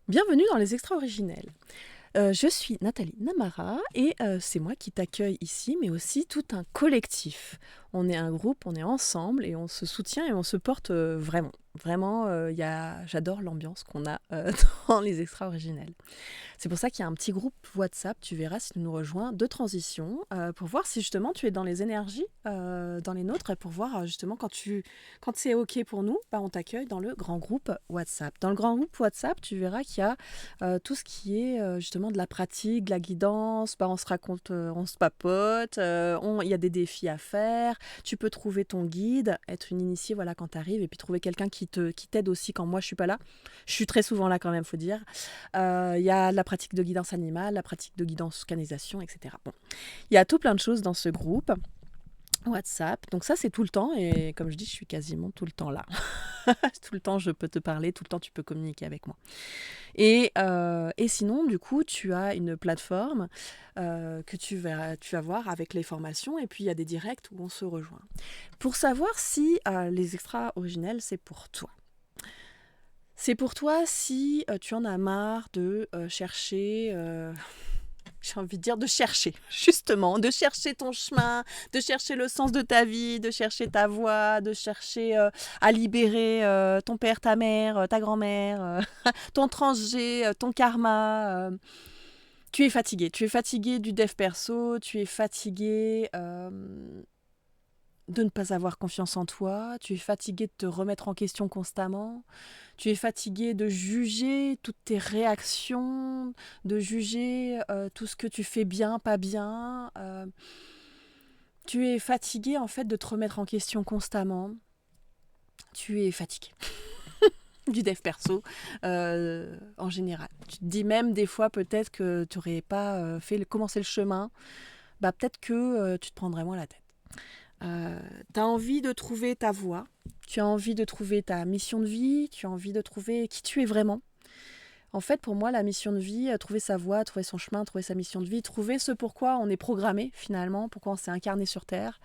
Bienvenue dans les extra-originels. Je suis Nathalie Namara et c'est moi qui t'accueille ici, mais aussi tout un collectif. On est un groupe, on est ensemble et on se soutient et on se porte vraiment. Vraiment, j'adore l'ambiance qu'on a dans les extra-originels. C'est pour ça qu'il y a un petit groupe WhatsApp, tu verras si tu nous rejoins, de transition, pour voir si justement tu es dans les énergies, dans les nôtres, et pour voir justement quand c'est OK pour nous, on t'accueille dans le grand groupe WhatsApp. Dans le grand groupe WhatsApp, tu verras qu'il y a tout ce qui est justement de la pratique, de la guidance, on se raconte, on se papote, il y a des défis à faire, tu peux trouver ton guide, être une initiée voilà, quand tu arrives, et puis trouver quelqu'un qui t'aide aussi quand moi je suis pas là. Je suis très souvent là quand même, faut dire. Il y a la pratique de guidance animale, la pratique de guidance canisation, etc. Bon. Il y a tout plein de choses dans ce groupe WhatsApp. Donc ça, c'est tout le temps. Et comme je dis, je suis quasiment tout le temps là. Tout le temps, je peux te parler. Tout le temps, tu peux communiquer avec moi. Et sinon, du coup, tu as une plateforme que tu vas voir avec les formations. Et puis, il y a des directs où on se rejoint. Pour savoir si les extra originels, c'est pour toi. C'est pour toi si tu en as marre de chercher, j'ai envie de dire de chercher, justement, de chercher ton chemin, de chercher le sens de ta vie, de chercher ta voie, de chercher à libérer ton père, ta mère, ta grand-mère, ton transgé, ton karma. Tu es fatigué du dev perso, tu es fatigué de ne pas avoir confiance en toi, tu es fatigué de te remettre en question constamment, tu es fatigué de juger toutes tes réactions, de juger tout ce que tu fais bien, pas bien. Tu es fatigué en fait de te remettre en question constamment. Tu es fatigué du dev perso en général. Tu te dis même des fois peut-être que tu n'aurais pas commencé le chemin, peut-être que tu te prendrais moins la tête. Tu as envie de trouver ta voie, tu as envie de trouver ta mission de vie, tu as envie de trouver qui tu es vraiment. En fait, pour moi, la mission de vie, trouver sa voie, trouver son chemin, trouver sa mission de vie, trouver ce pourquoi on est programmé finalement, pourquoi on s'est incarné sur Terre,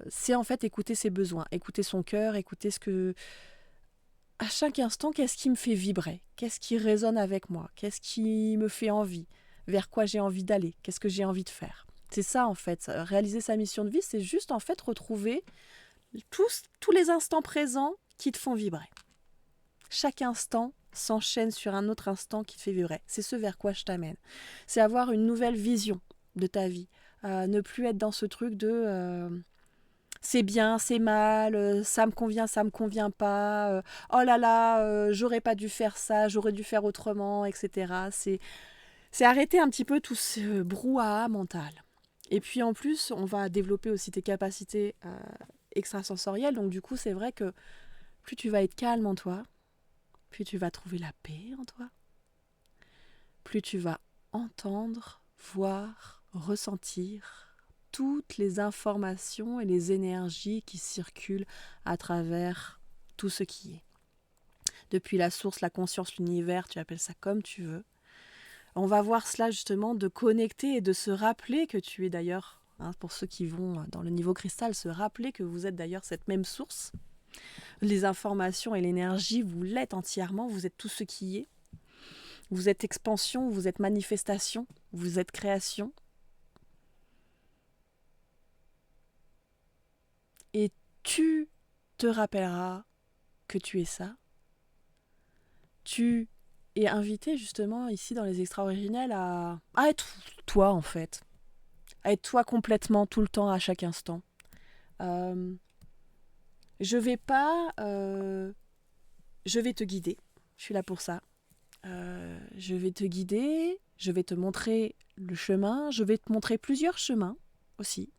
c'est en fait écouter ses besoins, écouter son cœur, écouter ce que... À chaque instant, qu'est-ce qui me fait vibrer? Qu'est-ce qui résonne avec moi? Qu'est-ce qui me fait envie? Vers quoi j'ai envie d'aller? Qu'est-ce que j'ai envie de faire? C'est ça en fait, réaliser sa mission de vie, c'est juste en fait retrouver tous les instants présents qui te font vibrer. Chaque instant s'enchaîne sur un autre instant qui te fait vibrer. C'est ce vers quoi je t'amène. C'est avoir une nouvelle vision de ta vie. Ne plus être dans ce truc de c'est bien, c'est mal, ça me convient pas, oh là là, j'aurais pas dû faire ça, j'aurais dû faire autrement, etc. C'est arrêter un petit peu tout ce brouhaha mental. Et puis en plus, on va développer aussi tes capacités extrasensorielles. Donc du coup, c'est vrai que plus tu vas être calme en toi, plus tu vas trouver la paix en toi, plus tu vas entendre, voir, ressentir toutes les informations et les énergies qui circulent à travers tout ce qui est. Depuis la source, la conscience, l'univers, tu appelles ça comme tu veux. On va voir cela justement de connecter et de se rappeler que tu es d'ailleurs, pour ceux qui vont dans le niveau cristal, se rappeler que vous êtes d'ailleurs cette même source. Les informations et l'énergie, vous l'êtes entièrement, vous êtes tout ce qui est. Vous êtes expansion, vous êtes manifestation, vous êtes création. Et tu te rappelleras que tu es ça. Tu es invité justement ici dans les extra-originels à être toi en fait. À être toi complètement, tout le temps, à chaque instant. Je vais pas... je vais te guider. Je suis là pour ça. Je vais te guider, je vais te montrer le chemin, je vais te montrer plusieurs chemins aussi.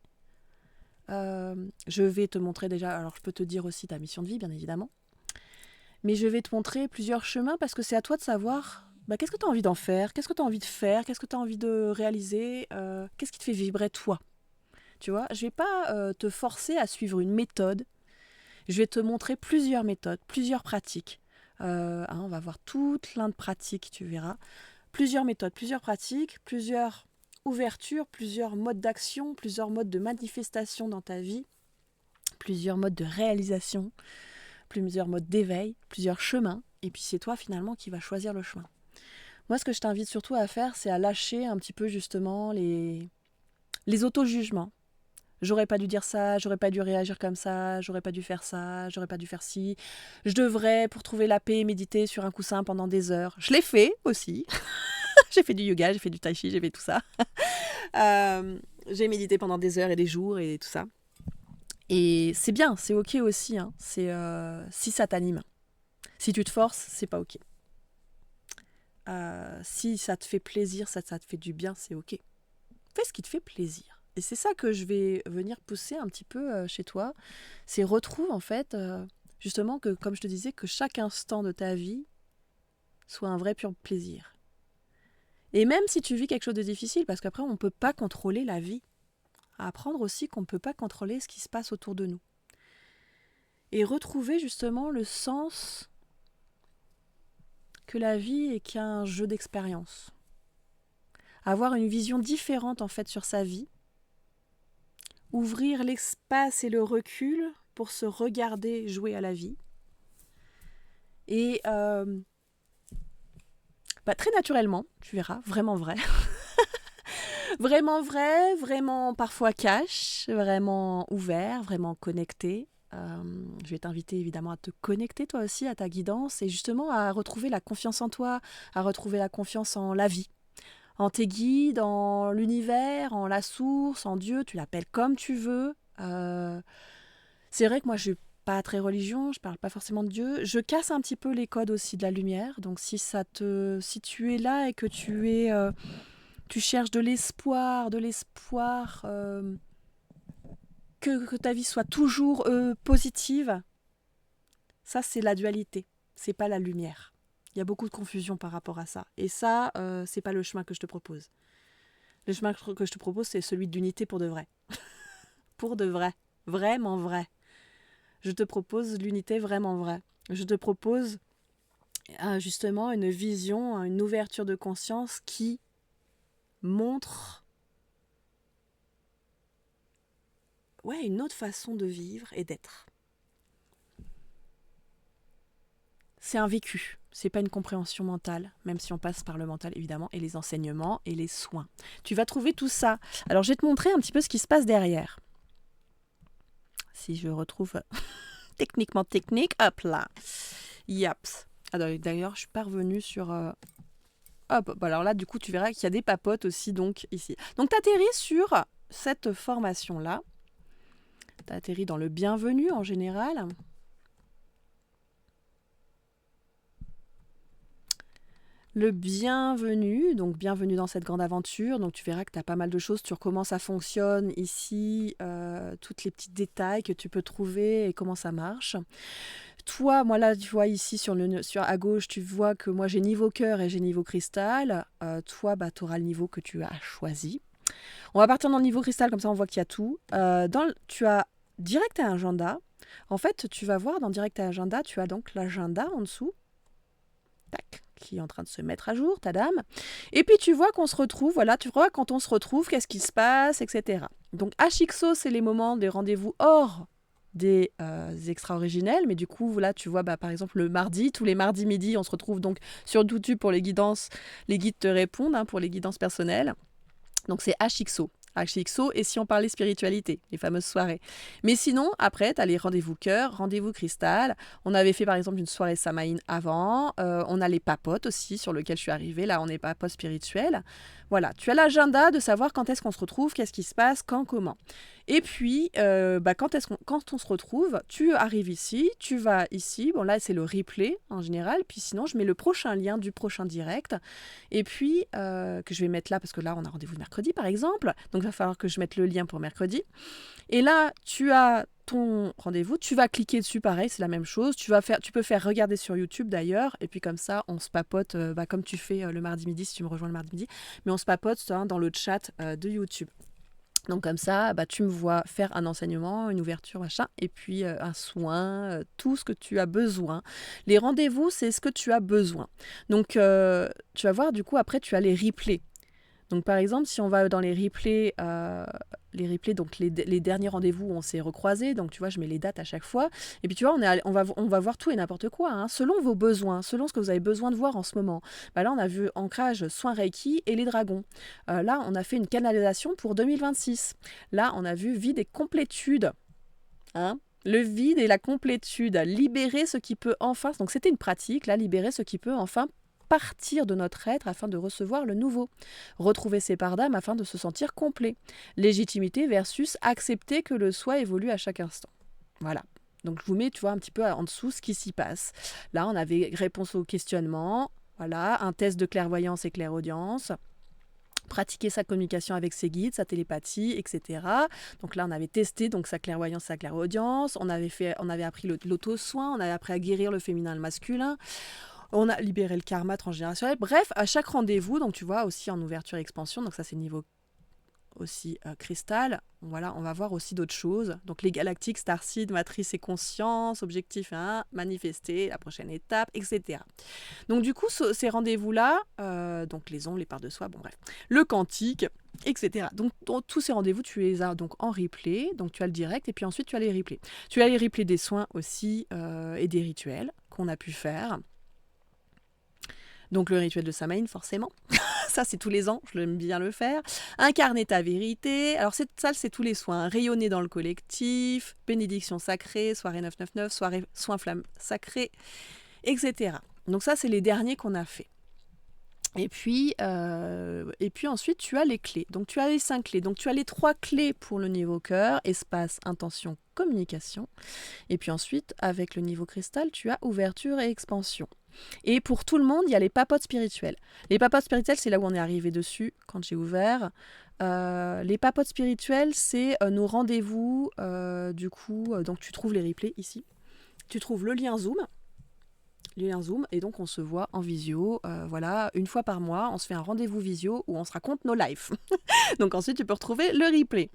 Je vais te montrer déjà, alors je peux te dire aussi ta mission de vie, bien évidemment, mais je vais te montrer plusieurs chemins parce que c'est à toi de savoir qu'est-ce que tu as envie d'en faire, qu'est-ce que tu as envie de faire, qu'est-ce que tu as envie de réaliser, qu'est-ce qui te fait vibrer toi. Tu vois, je vais pas te forcer à suivre une méthode, je vais te montrer plusieurs méthodes, plusieurs pratiques. On va voir toute plein de pratiques, tu verras. Plusieurs méthodes, plusieurs pratiques, plusieurs ouvertures, plusieurs modes d'action, plusieurs modes de manifestation dans ta vie, plusieurs modes de réalisation, plusieurs modes d'éveil, plusieurs chemins. Et puis c'est toi finalement qui vas choisir le chemin. Moi, ce que je t'invite surtout à faire, c'est à lâcher un petit peu justement les auto-jugements. J'aurais pas dû dire ça, j'aurais pas dû réagir comme ça, j'aurais pas dû faire ça, j'aurais pas dû faire ci. Je devrais, pour trouver la paix, méditer sur un coussin pendant des heures. Je l'ai fait aussi. J'ai fait du yoga, j'ai fait du tai chi, j'ai fait tout ça. J'ai médité pendant des heures et des jours et tout ça. Et c'est bien, c'est ok aussi. Hein. C'est si ça t'anime. Si tu te forces, c'est pas ok. Si ça te fait plaisir, ça te fait du bien, c'est ok. Fais ce qui te fait plaisir. Et c'est ça que je vais venir pousser un petit peu chez toi. C'est retrouve en fait, justement, que comme je te disais, que chaque instant de ta vie soit un vrai pur plaisir. Et même si tu vis quelque chose de difficile, parce qu'après on ne peut pas contrôler la vie, à apprendre aussi qu'on ne peut pas contrôler ce qui se passe autour de nous. Et retrouver justement le sens que la vie est qu'un jeu d'expérience. Avoir une vision différente en fait sur sa vie. Ouvrir l'espace et le recul pour se regarder jouer à la vie. Et très naturellement, tu verras, vraiment vrai. Vraiment vrai, vraiment parfois cash, vraiment ouvert, vraiment connecté. Je vais t'inviter évidemment à te connecter toi aussi à ta guidance et justement à retrouver la confiance en toi, à retrouver la confiance en la vie, en tes guides, en l'univers, en la source, en Dieu, tu l'appelles comme tu veux. C'est vrai que moi je suis pas très religion, je parle pas forcément de Dieu. Je casse un petit peu les codes aussi de la lumière. Donc si tu es là et que tu cherches de l'espoir, que ta vie soit toujours positive, ça c'est la dualité, c'est pas la lumière. Il y a beaucoup de confusion par rapport à ça. Et ça, c'est pas le chemin que je te propose. Le chemin que je te propose, c'est celui d'unité pour de vrai. Pour de vrai. Vraiment vrai. Je te propose l'unité vraiment vraie. Je te propose justement une vision, une ouverture de conscience qui montre une autre façon de vivre et d'être. C'est un vécu, c'est pas une compréhension mentale, même si on passe par le mental évidemment, et les enseignements et les soins. Tu vas trouver tout ça. Alors je vais te montrer un petit peu ce qui se passe derrière. Si je retrouve techniquement technique, hop là. Yaps. D'ailleurs, je suis pas revenue sur... alors là, du coup, tu verras qu'il y a des papotes aussi, donc, ici. Donc, tu atterris sur cette formation-là. Tu atterris dans le bienvenu, en général. Le bienvenu, donc bienvenue dans cette grande aventure. Donc tu verras que tu as pas mal de choses sur comment ça fonctionne ici, toutes les petits détails que tu peux trouver et comment ça marche. Toi, moi là, tu vois ici à gauche, tu vois que moi j'ai niveau cœur et j'ai niveau cristal. Toi, tu auras le niveau que tu as choisi. On va partir dans le niveau cristal, comme ça on voit qu'il y a tout. Tu as direct à agenda. En fait, tu vas voir dans direct à agenda, tu as donc l'agenda en dessous. Tac, qui est en train de se mettre à jour, ta dame. Et puis tu vois qu'on se retrouve, voilà, tu vois quand on se retrouve, qu'est-ce qui se passe, etc. Donc HXO, c'est les moments des rendez-vous hors des extra-originels, mais du coup, là, tu vois, par exemple, le mardi, tous les mardis midi, on se retrouve donc sur YouTube pour les guidances, les guides te répondent, pour les guidances personnelles. Donc c'est HXO. HXO, et si on parlait spiritualité, les fameuses soirées. Mais sinon, après, tu as les rendez-vous cœur, rendez-vous cristal. On avait fait par exemple une soirée Samaïn avant. On a les papotes aussi, sur lequel je suis arrivée. Là, on est papote spirituel. Voilà, tu as l'agenda de savoir quand est-ce qu'on se retrouve, qu'est-ce qui se passe, quand, comment. Et puis, quand on se retrouve, tu arrives ici, tu vas ici. Bon, là, c'est le replay en général. Puis sinon, je mets le prochain lien du prochain direct. Et puis, que je vais mettre là, parce que là, on a rendez-vous mercredi, par exemple. Donc, il va falloir que je mette le lien pour mercredi. Et là, tu as ton rendez-vous. Tu vas cliquer dessus, pareil, c'est la même chose. Tu peux faire regarder sur YouTube, d'ailleurs. Et puis, comme ça, on se papote, comme tu fais le mardi midi, si tu me rejoins le mardi midi. Mais on se papote dans le chat de YouTube. Donc comme ça, tu me vois faire un enseignement, une ouverture, machin, et puis un soin, tout ce que tu as besoin. Les rendez-vous, c'est ce que tu as besoin. Donc tu vas voir, du coup, après, tu as les replays. Donc par exemple, si on va dans les replays, donc les derniers rendez-vous où on s'est recroisés, donc tu vois, je mets les dates à chaque fois. Et puis tu vois, on va voir tout et n'importe quoi, hein, selon vos besoins, selon ce que vous avez besoin de voir en ce moment. Bah là, on a vu ancrage, soins Reiki et les dragons. Là, on a fait une canalisation pour 2026. Là, on a vu vide et complétude. Hein, le vide et la complétude, libérer ce qui peut enfin, donc c'était une pratique, là, libérer ce qui peut enfin partir de notre être afin de recevoir le nouveau, retrouver ses parts d'âme afin de se sentir complet, légitimité versus accepter que le soi évolue à chaque instant. Voilà. Donc je vous mets, tu vois, un petit peu en dessous ce qui s'y passe. Là, on avait réponse au questionnement, voilà, un test de clairvoyance et clairaudience, pratiquer sa communication avec ses guides, sa télépathie, etc. Donc là, on avait testé donc sa clairvoyance, sa clairaudience, on avait appris l'auto-soin, on avait appris à guérir le féminin et le masculin, on a libéré le karma transgénérationnel. Bref, à chaque rendez-vous, donc tu vois, aussi en ouverture et expansion, donc ça c'est niveau aussi cristal, voilà, on va voir aussi d'autres choses. Donc les galactiques, starseed, matrice et conscience, objectif 1, manifester, la prochaine étape, etc. Donc du coup, ces rendez-vous-là, donc les ondes, les parts de soi, bon bref, le quantique, etc. Donc tous ces rendez-vous, tu les as donc en replay, donc tu as le direct et puis ensuite tu as les replays. Tu as les replays des soins aussi et des rituels qu'on a pu faire. Donc le rituel de Samhain, forcément. Ça, c'est tous les ans, je l'aime bien le faire. Incarner ta vérité. Alors ça, c'est tous les soins. Rayonner dans le collectif, bénédiction sacrée, soirée 999, soins flamme sacrée, etc. Donc ça, c'est les derniers qu'on a fait. Et puis ensuite, tu as les clés. Donc tu as les 5 clés. Donc tu as les 3 clés pour le niveau cœur, espace, intention, communication. Et puis ensuite, avec le niveau cristal, tu as ouverture et expansion. Et pour tout le monde, il y a les papotes spirituelles. Les papotes spirituelles, c'est là où on est arrivé dessus quand j'ai ouvert. Les papotes spirituelles, c'est nos rendez-vous. Donc tu trouves les replays ici. Tu trouves le lien Zoom. Et donc on se voit en visio, voilà, une fois par mois, on se fait un rendez-vous visio où on se raconte nos lives. Donc ensuite, tu peux retrouver le replay.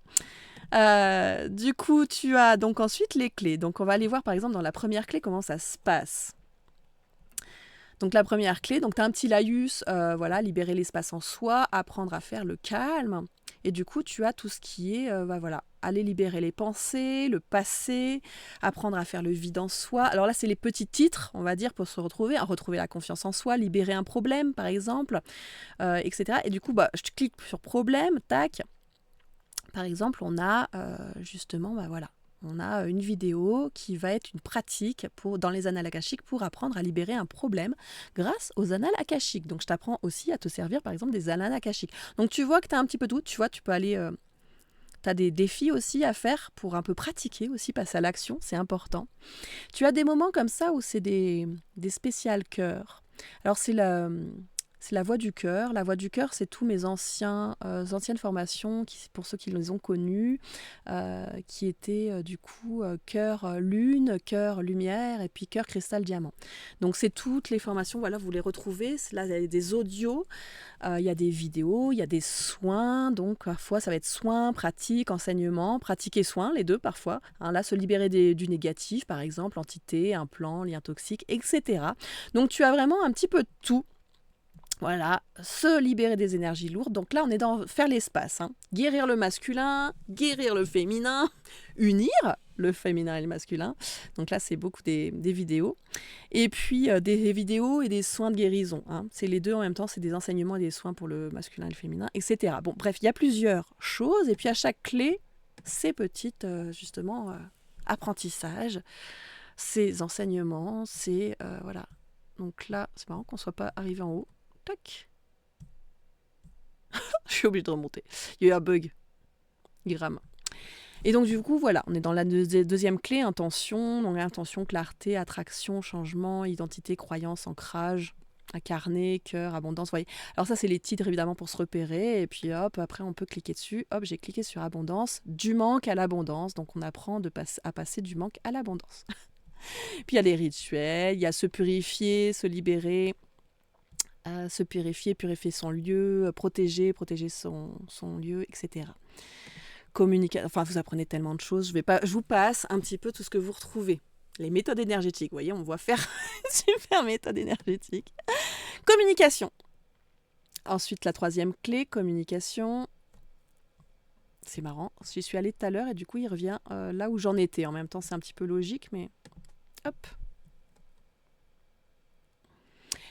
Du coup, tu as donc ensuite les clés. Donc on va aller voir par exemple dans la première clé comment ça se passe. Donc la première clé, donc tu as un petit laïus, voilà, libérer l'espace en soi, apprendre à faire le calme. Et du coup, tu as tout ce qui est, voilà, aller libérer les pensées, le passé, apprendre à faire le vide en soi. Alors là, c'est les petits titres, on va dire, pour se retrouver, retrouver la confiance en soi, libérer un problème, par exemple, etc. Et du coup, je clique sur problème, tac. Par exemple, on a justement, voilà, on a une vidéo qui va être une pratique dans les annales akashiques pour apprendre à libérer un problème grâce aux annales akashiques. Donc je t'apprends aussi à te servir par exemple des annales akashiques. Donc tu vois que tu as un petit peu tout, tu vois, tu peux aller... tu as des défis aussi à faire pour un peu pratiquer aussi, passer à l'action, c'est important. Tu as des moments comme ça où c'est des spéciales cœurs. Alors c'est la voix du cœur. La voix du cœur, c'est tous mes anciennes formations, pour ceux qui les ont connues, qui étaient du coup cœur lune, cœur lumière et puis cœur cristal diamant. Donc c'est toutes les formations, voilà, vous les retrouvez. Là, il y a des audios, il y a des vidéos, il y a des soins. Donc parfois, ça va être soins, pratique, enseignement, pratique et soins, les deux parfois. Hein, là, se libérer du négatif, par exemple, entité, implant, lien toxique, etc. Donc tu as vraiment un petit peu de tout. Voilà, se libérer des énergies lourdes. Donc là, on est dans faire l'espace. Hein. Guérir le masculin, guérir le féminin, unir le féminin et le masculin. Donc là, c'est beaucoup des vidéos. Et puis, des vidéos et des soins de guérison. Hein. C'est les deux en même temps, c'est des enseignements et des soins pour le masculin et le féminin, etc. Bon, bref, il y a plusieurs choses. Et puis, à chaque clé, ces petites, justement, apprentissages, ces enseignements, voilà. Donc là, c'est marrant qu'on ne soit pas arrivé en haut. Tac. Je suis obligée de remonter. Il y a eu un bug. Gramme. Et donc du coup, voilà, on est dans la deuxième clé, intention. Donc intention, clarté, attraction, changement, identité, croyance, ancrage, incarné, cœur, abondance. Voyez. Alors ça, c'est les titres évidemment pour se repérer. Et puis hop, après on peut cliquer dessus. Hop, j'ai cliqué sur abondance. Du manque à l'abondance. Donc on apprend à passer du manque à l'abondance. Puis il y a les rituels, il y a se purifier, se libérer. Se purifier son lieu, protéger son lieu, etc. Enfin, vous apprenez tellement de choses. Je vous passe un petit peu tout ce que vous retrouvez. Les méthodes énergétiques, vous voyez, on voit faire une super méthode énergétique. Communication. Ensuite, la troisième clé, communication. C'est marrant, j'y suis allée tout à l'heure et du coup, il revient là où j'en étais. En même temps, c'est un petit peu logique, mais hop.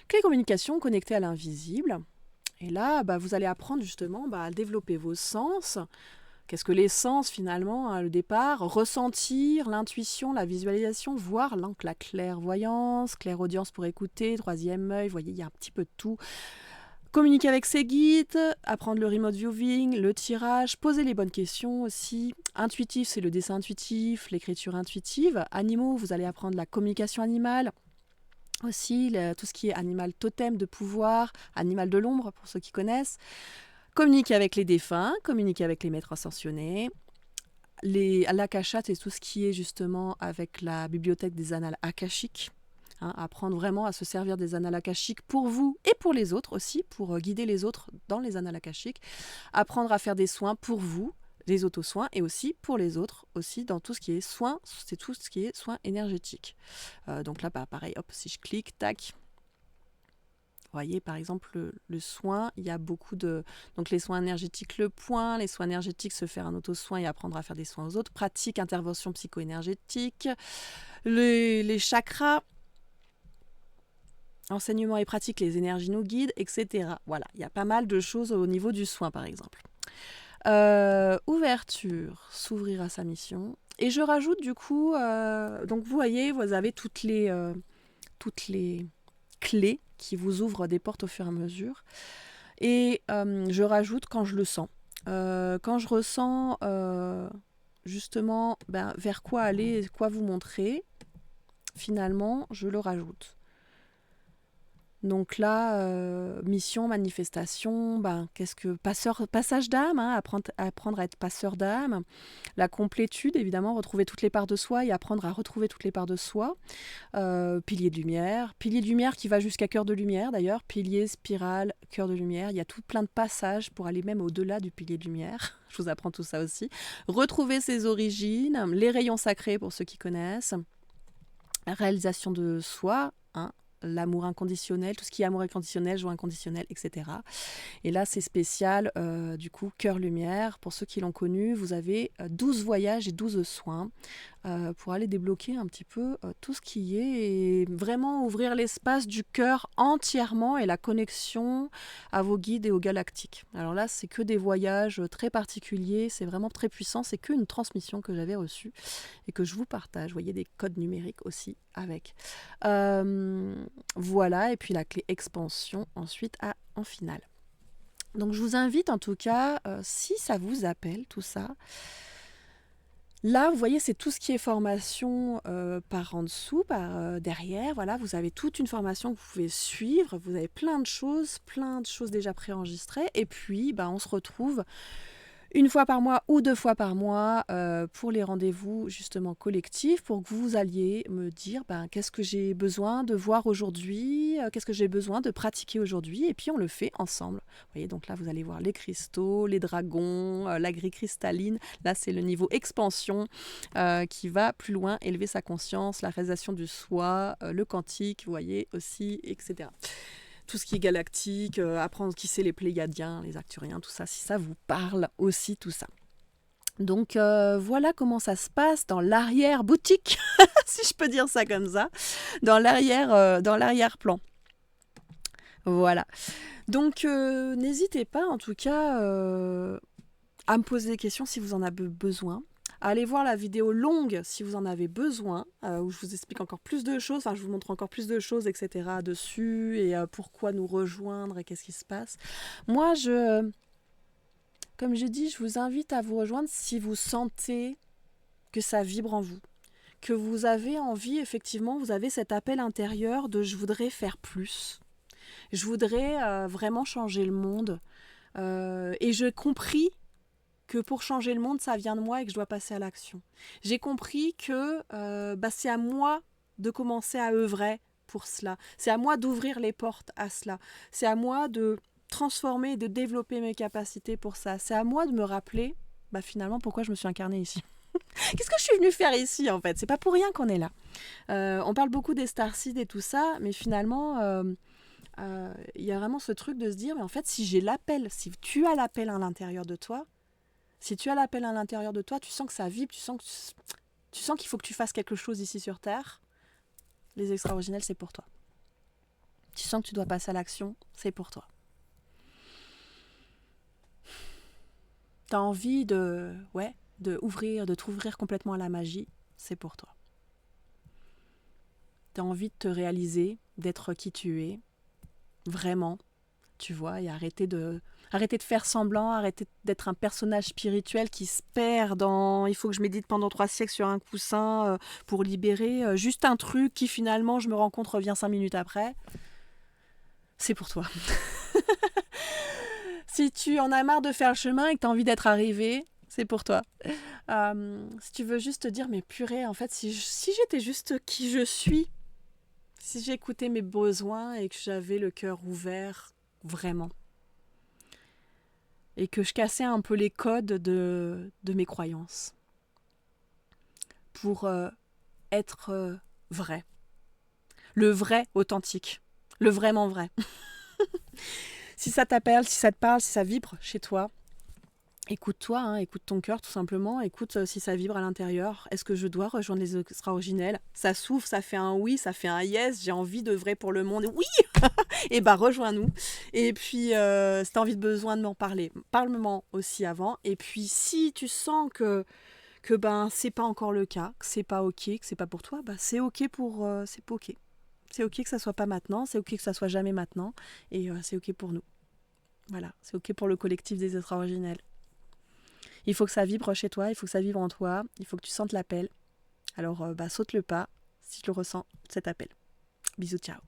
Clé communication connectée à l'invisible. Et là, vous allez apprendre justement à développer vos sens. Qu'est-ce que les sens finalement, le départ? Ressentir, l'intuition, la visualisation, voir la clairvoyance, clairaudience pour écouter, troisième œil, vous voyez, il y a un petit peu de tout. Communiquer avec ses guides, apprendre le remote viewing, le tirage, poser les bonnes questions aussi. Intuitif, c'est le dessin intuitif, l'écriture intuitive. Animaux, vous allez apprendre la communication animale. Aussi, tout ce qui est animal totem de pouvoir, animal de l'ombre pour ceux qui connaissent. Communiquer avec les défunts, communiquer avec les maîtres ascensionnés. L'akasha, c'est tout ce qui est justement avec la bibliothèque des annales akashiques. Apprendre vraiment à se servir des annales akashiques pour vous et pour les autres aussi, pour guider les autres dans les annales akashiques. Apprendre à faire des soins pour vous, des auto-soins, et aussi pour les autres, aussi dans tout ce qui est soins, c'est tout ce qui est soins énergétiques. Donc là, pareil, hop, si je clique, tac. Vous voyez, par exemple, le soin, il y a beaucoup de... Donc les soins énergétiques, le point, les soins énergétiques, se faire un auto-soin et apprendre à faire des soins aux autres. Pratique, intervention psycho-énergétique. Les chakras, enseignement et pratique, les énergies nous guident, etc. Voilà, il y a pas mal de choses au niveau du soin, par exemple. Ouverture, s'ouvrir à sa mission. Et je rajoute du coup, donc vous voyez, vous avez toutes les clés qui vous ouvrent des portes au fur et à mesure. Et je rajoute quand je le sens. Quand je ressens justement vers quoi aller, quoi vous montrer, finalement, je le rajoute. Donc là, mission, manifestation, qu'est-ce que passage d'âme, apprendre à être passeur d'âme. La complétude, évidemment, retrouver toutes les parts de soi et apprendre à retrouver toutes les parts de soi. Pilier de lumière qui va jusqu'à cœur de lumière d'ailleurs. Pilier, spirale, cœur de lumière. Il y a tout plein de passages pour aller même au-delà du pilier de lumière. Je vous apprends tout ça aussi. Retrouver ses origines, les rayons sacrés pour ceux qui connaissent. Réalisation de soi, l'amour inconditionnel, tout ce qui est amour inconditionnel, joie inconditionnelle, etc. Et là, c'est spécial, du coup, cœur-lumière. Pour ceux qui l'ont connu, vous avez 12 voyages et 12 soins pour aller débloquer un petit peu tout ce qui est et vraiment ouvrir l'espace du cœur entièrement et la connexion à vos guides et aux galactiques. Alors là, c'est que des voyages très particuliers, c'est vraiment très puissant, c'est qu'une transmission que j'avais reçue et que je vous partage. Vous voyez des codes numériques aussi avec. Voilà, et puis la clé expansion ensuite en finale. Donc je vous invite en tout cas, si ça vous appelle tout ça, là vous voyez c'est tout ce qui est formation par en dessous, par derrière, voilà, vous avez toute une formation que vous pouvez suivre, vous avez plein de choses déjà préenregistrées, et puis on se retrouve une fois par mois ou 2 fois par mois pour les rendez-vous justement collectifs, pour que vous alliez me dire qu'est-ce que j'ai besoin de voir aujourd'hui, qu'est-ce que j'ai besoin de pratiquer aujourd'hui, et puis on le fait ensemble. Vous voyez, donc là vous allez voir les cristaux, les dragons, la grille cristalline, là c'est le niveau expansion qui va plus loin, élever sa conscience, la réalisation du soi, le quantique, vous voyez aussi, etc. Tout ce qui est galactique, apprendre qui c'est les Pléiadiens, les Arcturiens, tout ça, si ça vous parle aussi, tout ça. Donc voilà comment ça se passe dans l'arrière-boutique, si je peux dire ça comme ça, dans l'arrière-plan. Voilà. Donc n'hésitez pas en tout cas à me poser des questions si vous en avez besoin. Allez voir la vidéo longue si vous en avez besoin, où je vous explique encore plus de choses, je vous montre encore plus de choses, etc. dessus, et pourquoi nous rejoindre et qu'est-ce qui se passe. Moi, comme j'ai dit, je vous invite à vous rejoindre si vous sentez que ça vibre en vous, que vous avez envie, effectivement, vous avez cet appel intérieur de « je voudrais faire plus ». Je voudrais vraiment changer le monde. Et j'ai compris que pour changer le monde, ça vient de moi et que je dois passer à l'action. J'ai compris que c'est à moi de commencer à œuvrer pour cela. C'est à moi d'ouvrir les portes à cela. C'est à moi de transformer et de développer mes capacités pour ça. C'est à moi de me rappeler finalement pourquoi je me suis incarnée ici. Qu'est-ce que je suis venue faire ici en fait? C'est pas pour rien qu'on est là. On parle beaucoup des starseeds et tout ça, mais finalement... Il y a vraiment ce truc de se dire, mais en fait, si j'ai l'appel, si tu as l'appel à l'intérieur de toi, si tu as l'appel à l'intérieur de toi, tu sens que ça vibre, tu sens qu'il faut que tu fasses quelque chose ici sur Terre, les extra-originels, c'est pour toi. Tu sens que tu dois passer à l'action, c'est pour toi. Tu as envie de t'ouvrir complètement à la magie, c'est pour toi. Tu as envie de te réaliser, d'être qui tu es, vraiment, tu vois, et arrêter de faire semblant, arrêter d'être un personnage spirituel qui se perd dans il faut que je médite pendant 3 siècles sur un coussin pour libérer juste un truc qui finalement, je me rends compte, revient 5 minutes après. C'est pour toi. Si tu en as marre de faire le chemin et que tu as envie d'être arrivé, c'est pour toi. Si tu veux juste te dire, mais purée, en fait, si j'étais juste qui je suis, si j'écoutais mes besoins et que j'avais le cœur ouvert, vraiment, et que je cassais un peu les codes de mes croyances pour être vrai. Le vrai authentique. Le vraiment vrai. Si ça t'appelle, si ça te parle, si ça vibre chez toi, écoute-toi, hein, écoute ton cœur tout simplement, écoute si ça vibre à l'intérieur. Est-ce que je dois rejoindre les extra-originels ? Ça s'ouvre, ça fait un oui, ça fait un yes, j'ai envie de vrai pour le monde. Oui. Et bah rejoins-nous. Et puis si tu as envie de besoin de m'en parler, parle-moi aussi avant. Et puis si tu sens que ben c'est pas encore le cas, que c'est pas ok, que c'est pas pour toi, bah c'est ok pour c'est pas ok. C'est ok que ça soit pas maintenant, c'est ok que ça soit jamais maintenant, et c'est ok pour nous. Voilà, c'est ok pour le collectif des extra-originels. Il faut que ça vibre chez toi, il faut que ça vibre en toi, il faut que tu sentes l'appel. Alors saute le pas si tu le ressens, cet appel. Bisous, ciao.